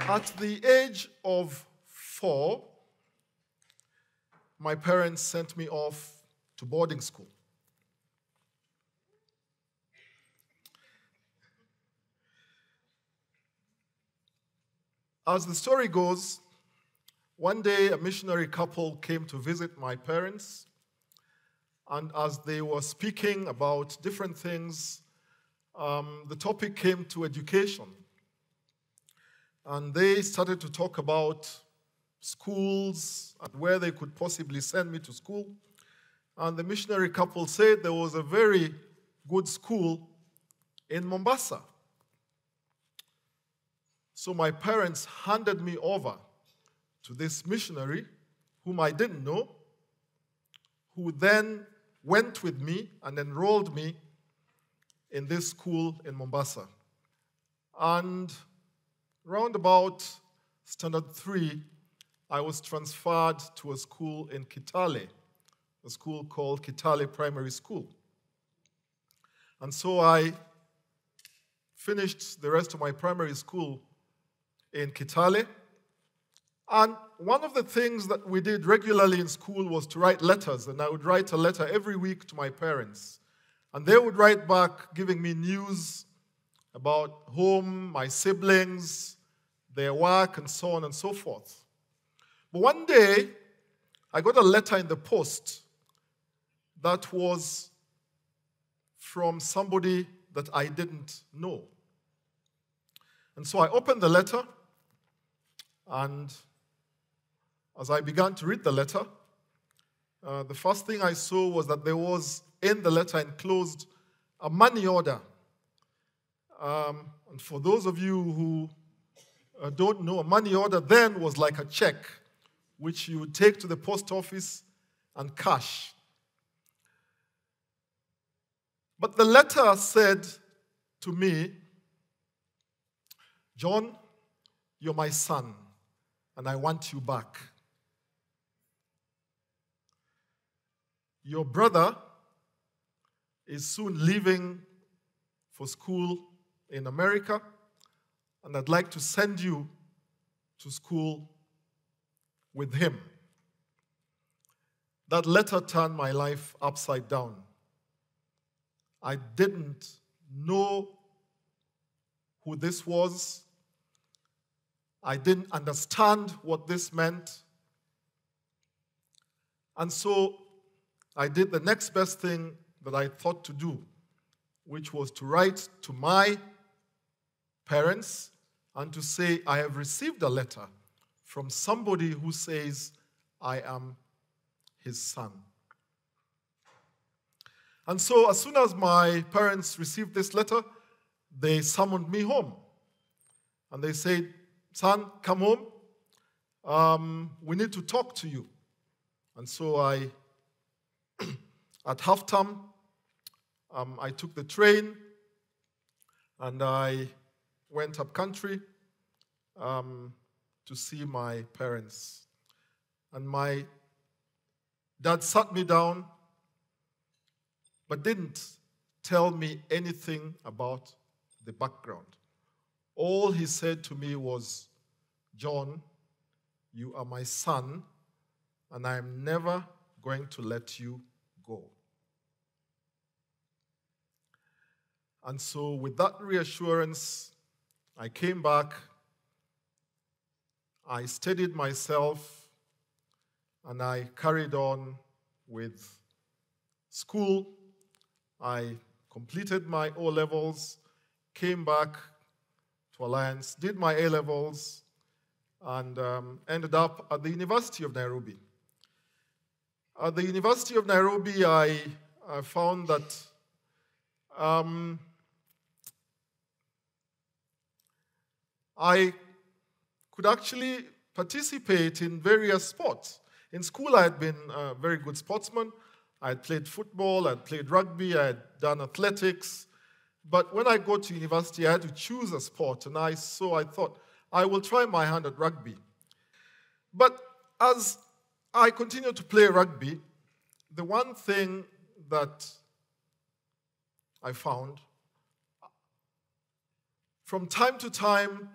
At the age of 4, my parents sent me off to boarding school. As the story goes, one day a missionary couple came to visit my parents, and as they were speaking about different things, the topic came to education. And they started to talk about schools and where they could possibly send me to school. And the missionary couple said there was a very good school in Mombasa. So my parents handed me over to this missionary, whom I didn't know, who then went with me and enrolled me in this school in Mombasa. And round about standard 3, I was transferred to a school in Kitale, a school called Kitale Primary School. And so I finished the rest of my primary school in Kitale. And one of the things that we did regularly in school was to write letters, and I would write a letter every week to my parents. And they would write back giving me news about home, my siblings, their work, and so on and so forth. But one day, I got a letter in the post that was from somebody that I didn't know. And so I opened the letter, and as I began to read the letter, the first thing I saw was that there was in the letter enclosed a money order. And for those of you who don't know, a money order then was like a check, which you would take to the post office and cash. But the letter said to me, "John, you're my son, and I want you back. Your brother is soon leaving for school in America, and I'd like to send you to school with him." That letter turned my life upside down. I didn't know who this was. I didn't understand what this meant. And so I did the next best thing that I thought to do, which was to write to my parents and to say, I have received a letter from somebody who says I am his son. And so as soon as my parents received this letter, they summoned me home. And they said, "Son, come home. We need to talk to you." And so at halftime, I took the train and I went up country to see my parents. And my dad sat me down but didn't tell me anything about the background. All he said to me was, "John, you are my son, and I am never going to let you go." And so with that reassurance, I came back, I steadied myself, and I carried on with school. I completed my O-levels, came back to Alliance, did my A-levels, and ended up at the University of Nairobi. At the University of Nairobi, I found that I could actually participate in various sports. In school, I had been a very good sportsman. I had played football, I had played rugby, I had done athletics. But when I got to university, I had to choose a sport, and so I thought, I will try my hand at rugby. But as I continued to play rugby, the one thing that I found, from time to time,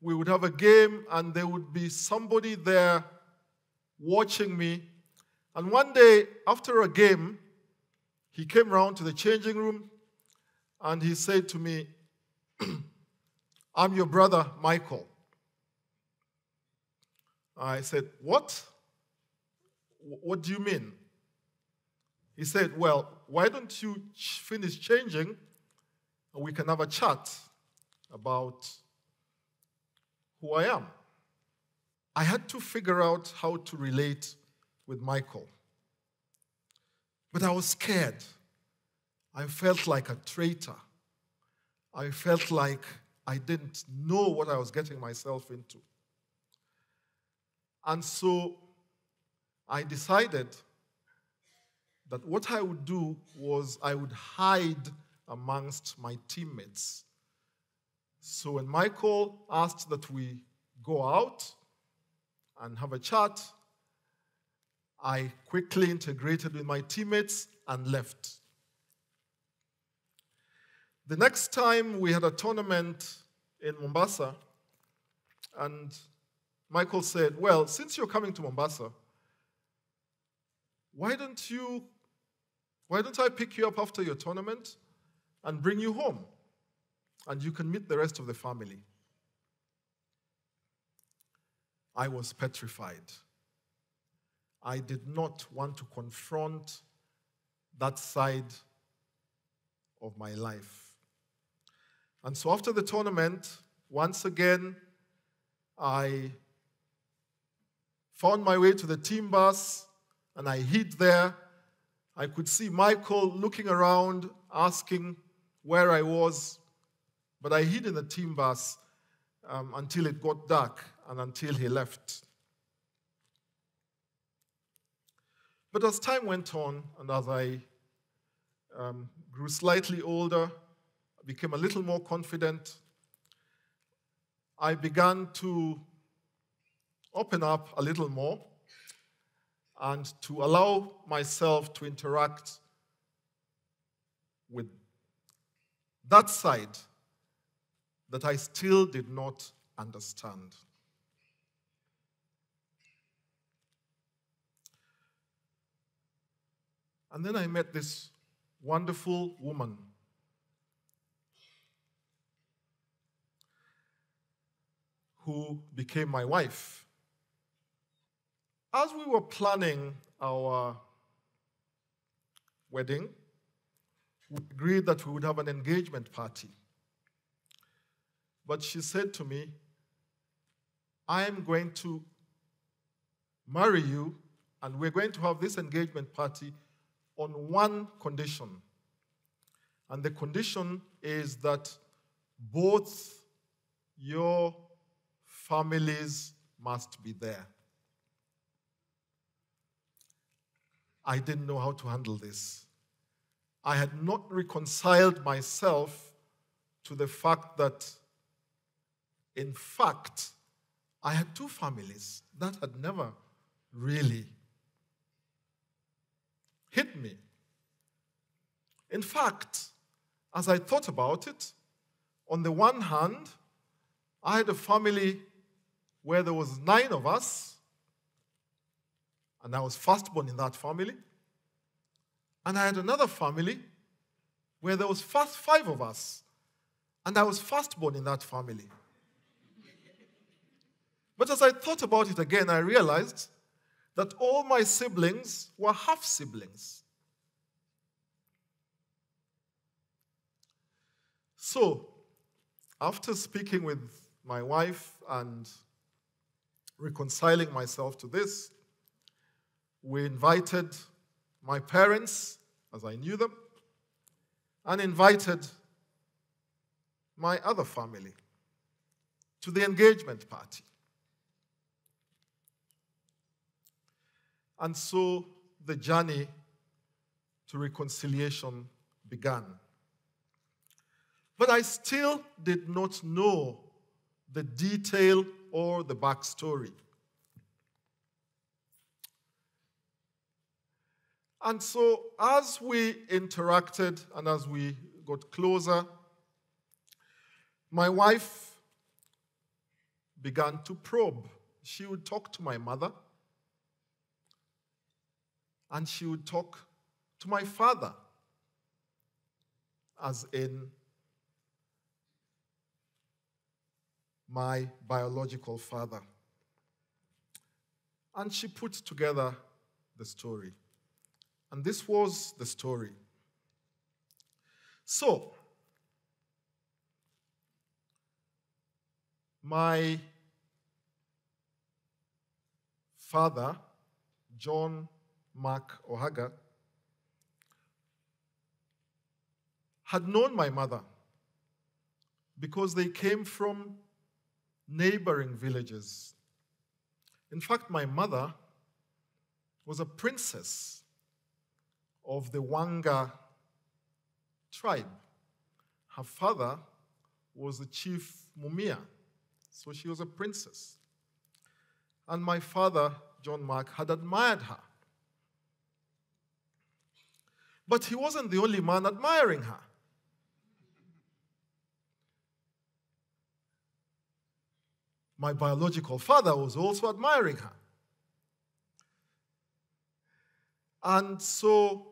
we would have a game, and there would be somebody there watching me. And one day, after a game, he came round to the changing room, and he said to me, "I'm your brother, Michael." I said, "What? What do you mean?" He said, "Well, why don't you finish changing, and we can have a chat about who I am." I had to figure out how to relate with Michael. But I was scared. I felt like a traitor. I felt like I didn't know what I was getting myself into. And so I decided that what I would do was I would hide amongst my teammates. So when Michael asked that we go out and have a chat, I quickly integrated with my teammates and left. The next time we had a tournament in Mombasa, and Michael said, "Well, since you're coming to Mombasa, why don't I pick you up after your tournament and bring you home, and you can meet the rest of the family?" I was petrified. I did not want to confront that side of my life. And so after the tournament, once again, I found my way to the team bus, and I hid there. I could see Michael looking around, asking where I was, but I hid in the team bus until it got dark and until he left. But as time went on, and as I grew slightly older, I became a little more confident, I began to open up a little more and to allow myself to interact with that side that I still did not understand. And then I met this wonderful woman who became my wife. As we were planning our wedding, we agreed that we would have an engagement party. But she said to me, "I am going to marry you, and we're going to have this engagement party on one condition. And the condition is that both your families must be there." I didn't know how to handle this. I had not reconciled myself to the fact that, in fact, I had two families. That had never really hit me. In fact, as I thought about it, on the one hand, I had a family where there was 9 of us, and I was firstborn in that family. And I had another family where there was 5 of us, and I was firstborn in that family. But as I thought about it again, I realized that all my siblings were half-siblings. So, after speaking with my wife and reconciling myself to this, we invited my parents, as I knew them, and invited my other family to the engagement party. And so the journey to reconciliation began. But I still did not know the detail or the backstory. And so as we interacted and as we got closer, my wife began to probe. She would talk to my mother, and she would talk to my father, as in my biological father. And she put together the story. And this was the story. So, my father, John Ohaga, had known my mother because they came from neighboring villages. In fact, my mother was a princess of the Wanga tribe. Her father was the chief Mumia, so she was a princess. And my father, John Mark, had admired her. But he wasn't the only man admiring her. My biological father was also admiring her. And so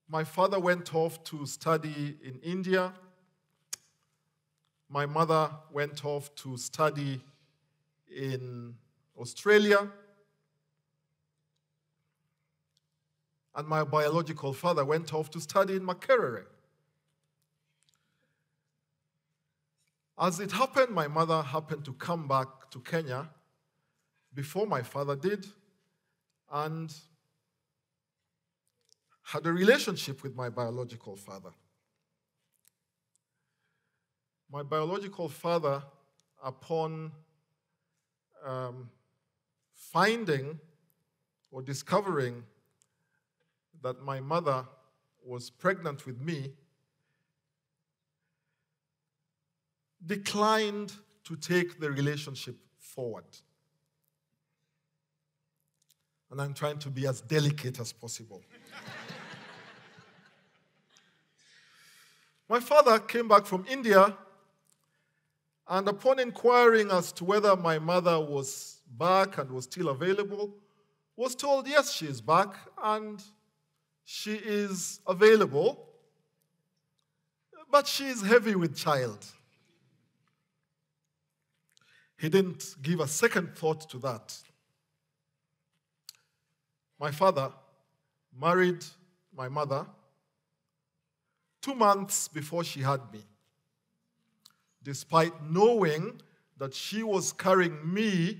my father went off to study in India. My mother went off to study in Australia. And my biological father went off to study in Makerere. As it happened, my mother happened to come back to Kenya before my father did and had a relationship with my biological father. My biological father, upon finding or discovering that my mother was pregnant with me, declined to take the relationship forward. And I'm trying to be as delicate as possible. My father came back from India, and upon inquiring as to whether my mother was back and was still available, was told, yes, she is back, and she is available, but she is heavy with child. He didn't give a second thought to that. My father married my mother 2 months before she had me, despite knowing that she was carrying me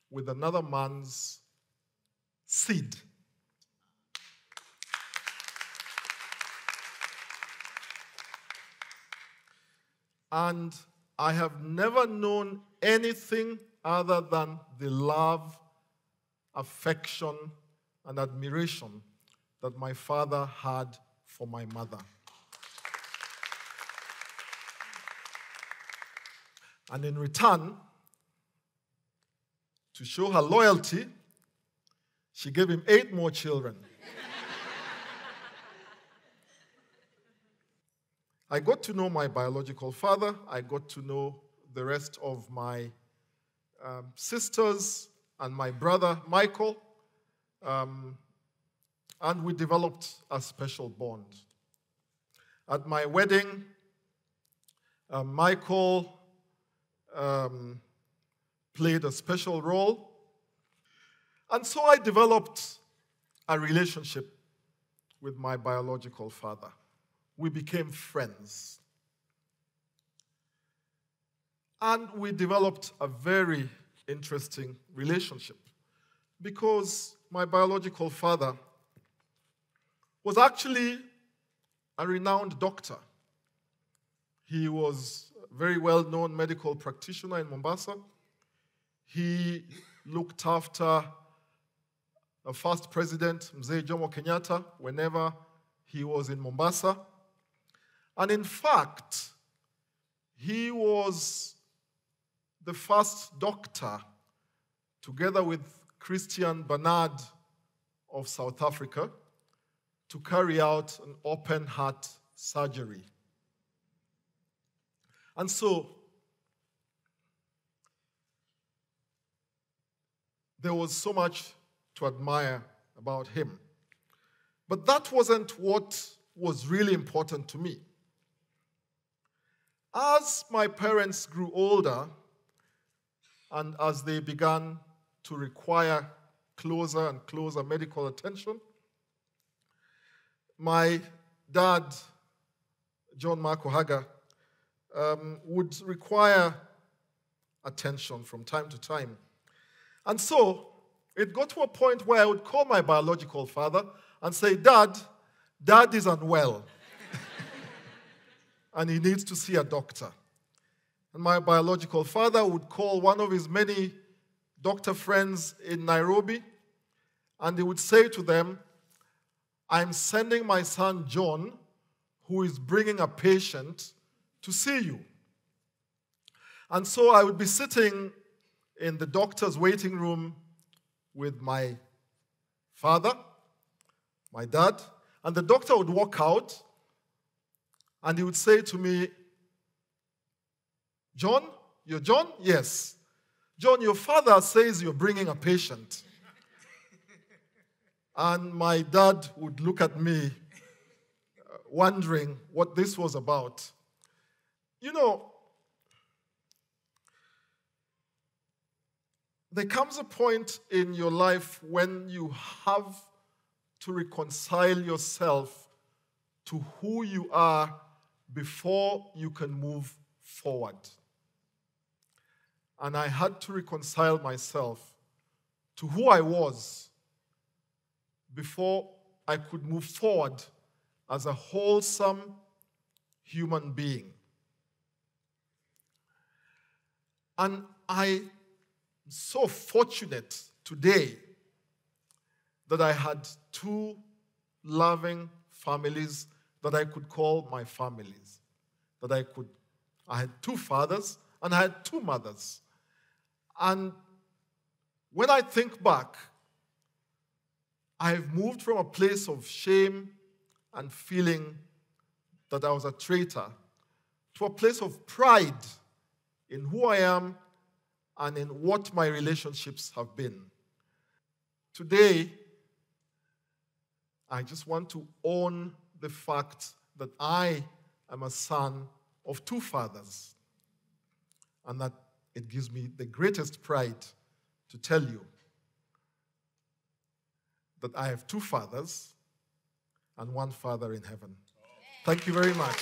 with another man's seed. And I have never known anything other than the love, affection, and admiration that my father had for my mother. And in return, to show her loyalty, she gave him 8 more children. I got to know my biological father. I got to know the rest of my sisters and my brother, Michael. And we developed a special bond. At my wedding, Michael played a special role. And so I developed a relationship with my biological father. We became friends. And we developed a very interesting relationship because my biological father was actually a renowned doctor. He was a very well-known medical practitioner in Mombasa. He looked after the first president, Mzee Jomo Kenyatta, whenever he was in Mombasa. And in fact, he was the first doctor, together with Christian Barnard of South Africa, to carry out an open heart surgery. And so, there was so much to admire about him. But that wasn't what was really important to me. As my parents grew older and as they began to require closer and closer medical attention, my dad, John Ohaga, would require attention from time to time. And so it got to a point where I would call my biological father and say, Dad is unwell. And he needs to see a doctor. And my biological father would call one of his many doctor friends in Nairobi, and he would say to them, I'm sending my son John, who is bringing a patient, to see you. And so I would be sitting in the doctor's waiting room with my father, my dad, and the doctor would walk out and he would say to me, John, you're John? Yes. John, your father says you're bringing a patient. And my dad would look at me, wondering what this was about. You know, there comes a point in your life when you have to reconcile yourself to who you are before you can move forward. And I had to reconcile myself to who I was before I could move forward as a wholesome human being. And I'm so fortunate today that I had two loving families that I could call my families. I had two fathers and I had two mothers. And when I think back, I've moved from a place of shame and feeling that I was a traitor to a place of pride in who I am and in what my relationships have been. Today, I just want to own the fact that I am a son of two fathers, and that it gives me the greatest pride to tell you that I have two fathers and one Father in heaven. Thank you very much.